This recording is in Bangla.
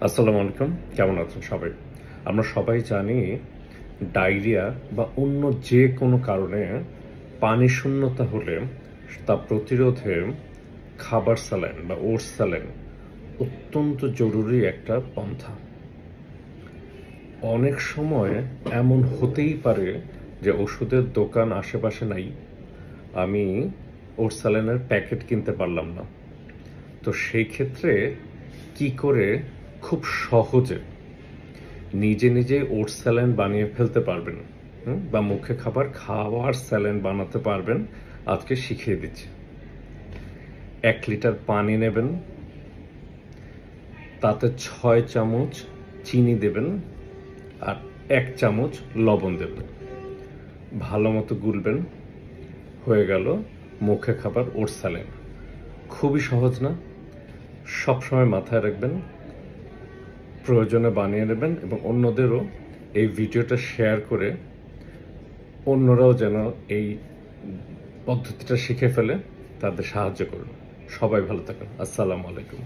আসসালামু আলাইকুম, কেমন আছেন সবাই? আমরা সবাই জানি ডায়রিয়া বা অন্য যে কোনো কারণে পানি শূন্যতা হলে তা প্রতিরোধে খাবার স্যালাইন বা ওটস স্যালাইন অত্যন্ত জরুরি একটা পন্থা। অনেক সময় এমন হতেই পারে যে ওষুধের দোকান আশেপাশে নাই, আমি ওটস স্যালাইনের প্যাকেট কিনতে পারলাম না। তো সেই ক্ষেত্রে কি করে খুব সহজে নিজে নিজে ওটস স্যালাইন বানিয়ে ফেলতে পারবেন, বা মুখে খাওয়ার স্যালাইন বানাতে পারবেন, আজকে শিখিয়ে দিচ্ছি। 1 লিটার পানি নেবেন, তাতে 6 চামচ চিনি দেবেন আর 1 চামচ লবণ দেবেন, ভালো মতো গুলবেন, হয়ে গেল মুখে খাবার ওটস স্যালাইন। খুবই সহজ না? সবসময় মাথায় রাখবেন, প্রয়োজনে বানিয়ে নেবেন এবং অন্যদেরও এই ভিডিওটা শেয়ার করে অন্যরাও যেন এই পদ্ধতিটা শিখে ফেলে, তাদের সাহায্য করুন। সবাই ভালো থাকুন। আসসালামু আলাইকুম।